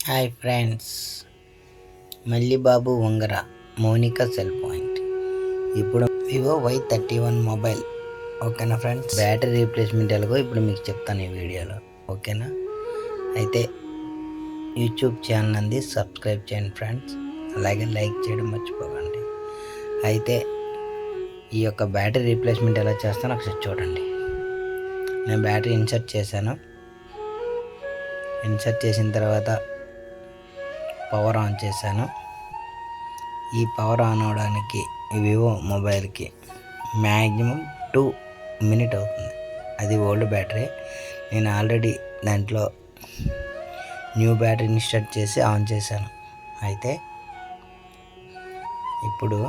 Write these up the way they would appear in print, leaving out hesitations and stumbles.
Hi friends, మల్లి బాబు Vangara Mounika cell point. ఇప్పుడు Vivo Y31 mobile. ఓకేనా friends, battery replacement ఎలాగో ఇప్పుడు మీకు చెప్తాను ఈ వీడియోలో. ఓకేనా, అయితే యూట్యూబ్ ఛానల్ అంది సబ్స్క్రైబ్ చేయండి ఫ్రెండ్స్, అలాగే లైక్ చేయడం మర్చిపోకండి. అయితే ఈ యొక్క బ్యాటరీ రీప్లేస్మెంట్ ఎలా చేస్తానో ఒకసారి చూడండి. నేను బ్యాటరీ ఇన్సర్ట్ చేశాను. ఇన్సర్ట్ చేసిన తర్వాత పవర్ ఆన్ చేశాను. ఈ పవర్ ఆన్ అవడానికి వివో మొబైల్కి మ్యాక్సిమం 2 మినిట్ అవుతుంది. అది ఓల్డ్ బ్యాటరీ. నేను ఆల్రెడీ దాంట్లో న్యూ బ్యాటరీ ఇన్స్టాల్ చేసి ఆన్ చేశాను. అయితే ఇప్పుడు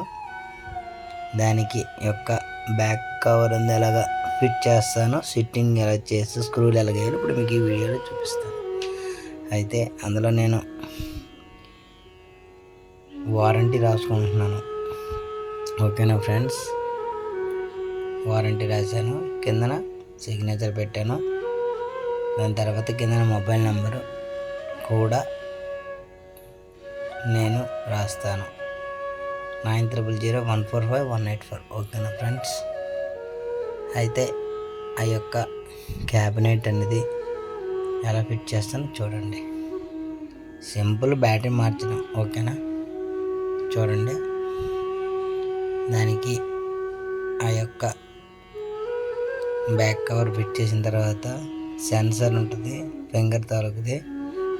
దానికి యొక్క బ్యాక్ కవర్ ఉంది ఎలాగా ఫిట్ చేస్తాను, సిట్టింగ్ ఎలా చేసి స్క్రూలు ఎలాగేయాలి ఇప్పుడు మీకు ఈ వీడియోలో చూపిస్తాను. అయితే అందులో నేను వారంటీ రాసుకుంటున్నాను. ఓకేనా ఫ్రెండ్స్, వారంటీ రాశాను, కిందన సిగ్నేచర్ పెట్టాను. దాని తర్వాత కిందన మొబైల్ నెంబరు కూడా నేను రాస్తాను, 900145 ఓకేనా ఫ్రెండ్స్. అయితే ఆ యొక్క క్యాబినెట్ అనేది ఎలా ఫిట్ చేస్తానో చూడండి. సింపుల్ బ్యాటరీ మార్చడం. ఓకేనా, చూడండి. దానికి ఆ యొక్క బ్యాక్ కవర్ ఫిట్ చేసిన తర్వాత సెన్సర్ ఉంటుంది, ఫింగర్ తాలూకుది.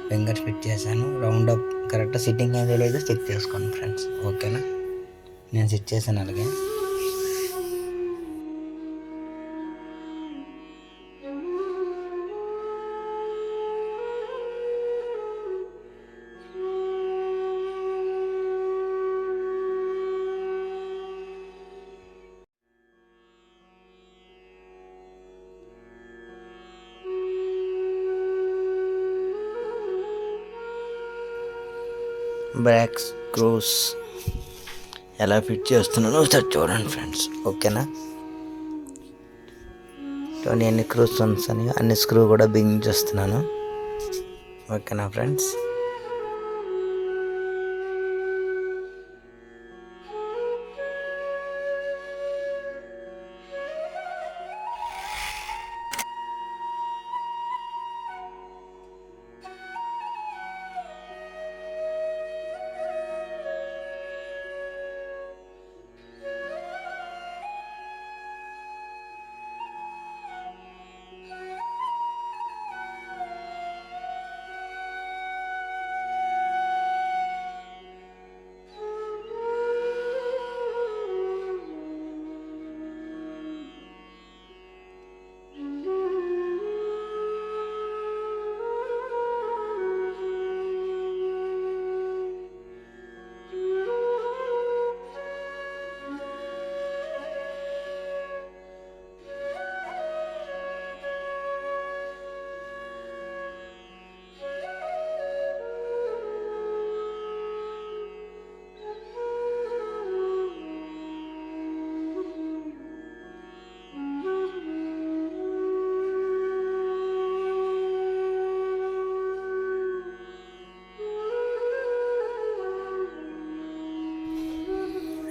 ఫింగర్ ఫిట్ చేశాను. రౌండ్ అప్ కరెక్ట్ సిట్టింగ్ ఏదో లేదో చెక్ చేసుకోండి ఫ్రెండ్స్. ఓకేనా, నేను సెట్ చేశాను అలాగే. బ్యాక్ స్క్రూస్ ఎలా ఫిట్ చేస్తున్నానో ఒకసారి చూడండి ఫ్రెండ్స్. ఓకేనా, చూడండి ఎన్ని స్క్రూస్ అని అన్ని స్క్రూ కూడా బిగించేస్తున్నాను. ఓకేనా ఫ్రెండ్స్.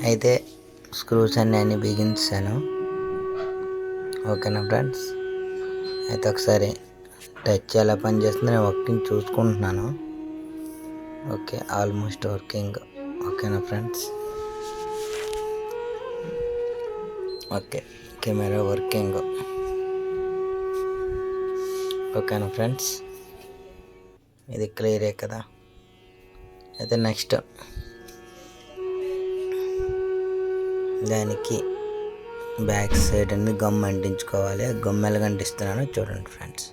అయితే స్క్రూస్ అన్నీ బిగించాను. ఓకేనా ఫ్రెండ్స్. అయితే ఒకసారి టచ్ ఎలా పనిచేస్తుందో నేను వర్కింగ్ చూసుకుంటున్నాను. Okay, almost working. ఓకేనా ఫ్రెండ్స్. Okay, camera working. ఓకేనా ఫ్రెండ్స్, ఇది క్లియరే కదా. అయితే నెక్స్ట్ దానికి బ్యాక్ సైడ్ అన్ని గమ్ అంటించుకోవాలి. గమ్ ఎలాగ అంటిస్తున్నానో చూడండి ఫ్రెండ్స్.